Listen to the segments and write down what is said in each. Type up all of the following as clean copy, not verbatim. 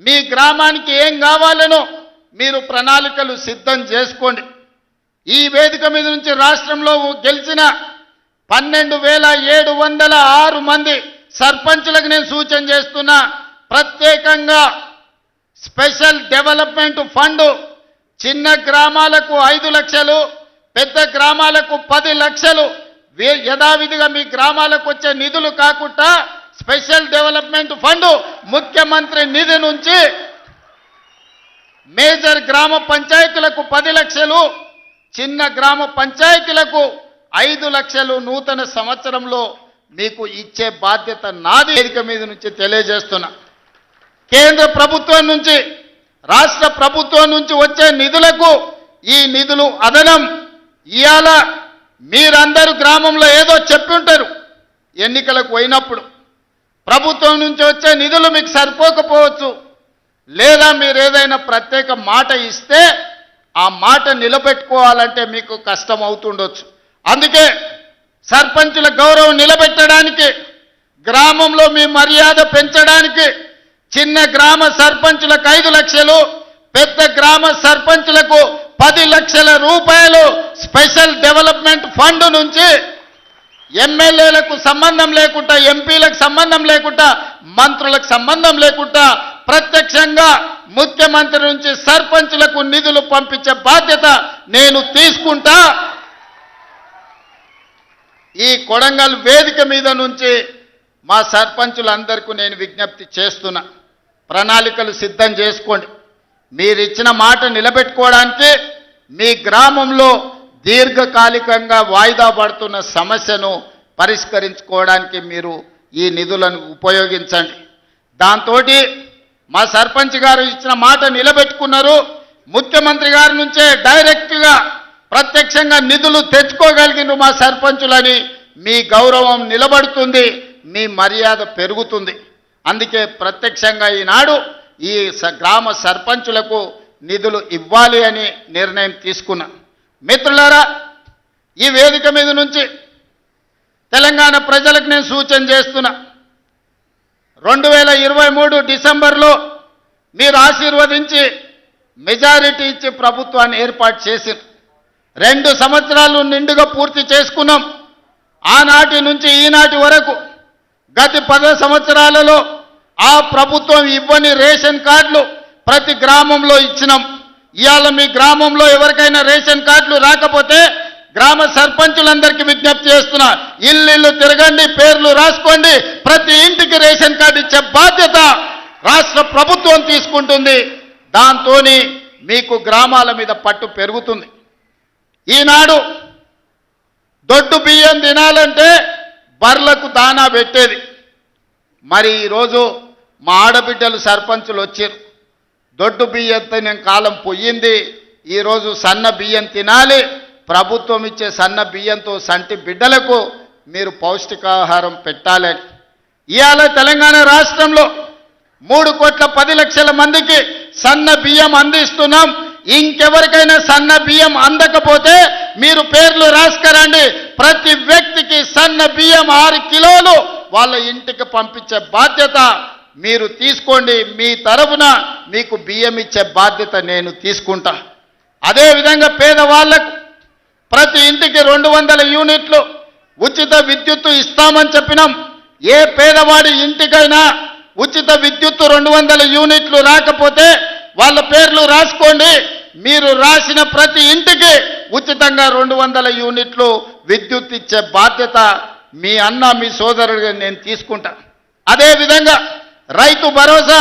మీ గ్రామానికి ఏం కావాలనో మీరు ప్రణాళికలు సిద్ధం చేసుకోండి. ఈ వేదిక మీద నుంచి రాష్ట్రంలో గెలిచిన 12,706 మంది సర్పంచులకు నేను సూచన చేస్తున్నా, ప్రత్యేకంగా స్పెషల్ డెవలప్మెంట్ ఫండ్ చిన్న గ్రామాలకు 5 లక్షలు, పెద్ద గ్రామాలకు 10 లక్షలు యథావిధిగా మీ గ్రామాలకు వచ్చే నిధులు కాకుండా స్పెషల్ డెవలప్మెంట్ ఫండ్ ముఖ్యమంత్రి నిధి నుంచి మేజర్ గ్రామ పంచాయతీలకు 10 లక్షలు, చిన్న గ్రామ పంచాయతీలకు 5 లక్షలు నూతన సంవత్సరంలో మీకు ఇచ్చే బాధ్యత నాది. వేదిక మీద నుంచి తెలియజేస్తున్నా. కేంద్ర ప్రభుత్వం నుంచి రాష్ట్ర ప్రభుత్వం నుంచి వచ్చే నిధులకు ఈ నిధులు అదనం. ఇవాళ మీరందరూ గ్రామంలో ఏదో చెప్పి ఉంటారు, ఎన్నికలకు పోయినప్పుడు ప్రభుత్వం నుంచి వచ్చే నిధులు మీకు సరిపోకపోవచ్చు, లేదా మీరు ఏదైనా ప్రత్యేక మాట ఇస్తే ఆ మాట నిలబెట్టుకోవాలంటే మీకు కష్టం అవుతుండొచ్చు. అందుకే సర్పంచుల గౌరవం నిలబెట్టడానికి, గ్రామంలో మీ మర్యాద పెంచడానికి చిన్న గ్రామ సర్పంచులకు 5 లక్షలు, పెద్ద గ్రామ సర్పంచులకు 10 లక్షల రూపాయలు స్పెషల్ డెవలప్మెంట్ ఫండ్ నుంచి ఎమ్మెల్యేలకు సంబంధం లేకుండా, ఎంపీలకు సంబంధం లేకుండా, మంత్రులకు సంబంధం లేకుండా ప్రత్యక్షంగా ముఖ్యమంత్రి నుంచి సర్పంచులకు నిధులు పంపించే బాధ్యత నేను తీసుకుంటా. ఈ కొడంగల్ వేదిక మీద నుంచి మా సర్పంచులందరికీ నేను విజ్ఞప్తి చేస్తున్నా, ప్రణాళికలు సిద్ధం చేసుకోండి. మీరు ఇచ్చిన మాట నిలబెట్టుకోవడానికి మీ గ్రామంలో దీర్ఘకాలికంగా వాయిదా పడుతున్న సమస్యను పరిష్కరించుకోవడానికి మీరు ఈ నిధులను ఉపయోగించండి. దాంతో మా సర్పంచ్ గారు ఇచ్చిన మాట నిలబెట్టుకున్నారు. ముఖ్యమంత్రి గారి నుంచే డైరెక్ట్గా ప్రత్యక్షంగా నిధులు తెచ్చుకోగలిగిన మా సర్పంచులని మీ గౌరవం నిలబడుతుంది, మీ మర్యాద పెరుగుతుంది. అందుకే ప్రత్యక్షంగా ఈనాడు ఈ గ్రామ సర్పంచులకు నిధులు ఇవ్వాలి అని నిర్ణయం తీసుకున్నా. మిత్రులారా, ఈ వేదిక మీద నుంచి తెలంగాణ ప్రజలకు నేను సూచన చేస్తున్నా, 2023 డిసెంబర్లో మీరు ఆశీర్వదించి మెజారిటీ ఇచ్చి ప్రభుత్వాన్ని ఏర్పాటు చేసి 2 సంవత్సరాలు నిండుగా పూర్తి చేసుకున్నాం. ఆనాటి నుంచి ఈనాటి వరకు గత 10 సంవత్సరాలలో ఆ ప్రభుత్వం ఇవ్వని రేషన్ కార్డులు ప్రతి గ్రామంలో ఇచ్చినాం. ఇవాళ మీ గ్రామంలో ఎవరికైనా రేషన్ కార్డులు రాకపోతే గ్రామ సర్పంచులందరికీ విజ్ఞప్తి చేస్తున్నా, ఇల్లు తిరగండి, పేర్లు రాసుకోండి, ప్రతి ఇంటికి రేషన్ కార్డు ఇచ్చే బాధ్యత రాష్ట్ర ప్రభుత్వం తీసుకుంటుంది. దాంతో మీకు గ్రామాల మీద పట్టు పెరుగుతుంది. ఈనాడు దొడ్డు బియ్యం తినాలంటే బర్లకు దానా పెట్టేది. మరి ఈరోజు మా ఆడబిడ్డలు సర్పంచులు వచ్చారు, దొడ్డు బియ్యంతో నేను కాలం పోయింది, ఈరోజు సన్న బియ్యం తినాలి, ప్రభుత్వం ఇచ్చే సన్న బియ్యంతో సంటి బిడ్డలకు మీరు పౌష్టికాహారం పెట్టాలని. ఇవాళ తెలంగాణ రాష్ట్రంలో 3,10,00,000 మందికి సన్న బియ్యం అందిస్తున్నాం. ఇంకెవరికైనా సన్న బియ్యం అందకపోతే మీరు పేర్లు రాసుకరండి, ప్రతి వ్యక్తికి సన్న బియ్యం 6 కిలోలు వాళ్ళ ఇంటికి పంపించే బాధ్యత మీరు తీసుకోండి. మీ తరఫున మీకు బియ్యం ఇచ్చే బాధ్యత నేను తీసుకుంటా. అదేవిధంగా పేదవాళ్లకు ప్రతి ఇంటికి 200 యూనిట్లు ఉచిత విద్యుత్తు ఇస్తామని చెప్పినాం. ఏ పేదవాడి ఇంటికైనా ఉచిత విద్యుత్తు 200 యూనిట్లు రాకపోతే వాళ్ళ పేర్లు రాసుకోండి. మీరు రాసిన ప్రతి ఇంటికి ఉచితంగా 200 యూనిట్లు విద్యుత్ ఇచ్చే బాధ్యత మీ అన్న మీ సోదరుడిగా నేను తీసుకుంటా. అదేవిధంగా రైతు భరోసా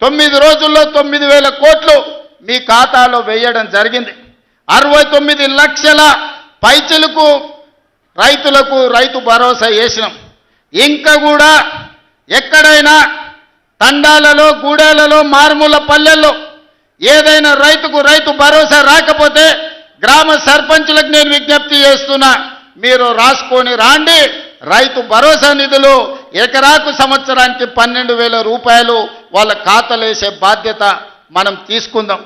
9 రోజుల్లో 9,000 కోట్లు మీ ఖాతాలో వేయడం జరిగింది. 69 లక్షల పైచిలకు రైతులకు రైతు భరోసా వేసినాం. ఇంకా కూడా ఎక్కడైనా తండాలలో, గూడాలలో, మారుమూల పల్లెల్లో ఏదైనా రైతుకు రైతు భరోసా రాకపోతే గ్రామ సర్పంచులకు నేను విజ్ఞప్తి చేస్తున్నా, మీరు రాసుకొని రాండి. రైతు భరోసా నిధులు ఎకరాకు సంవత్సరానికి 12,000 రూపాయలు వాళ్ళ ఖాతాలో వేసే బాధ్యత మనం తీసుకుందాం.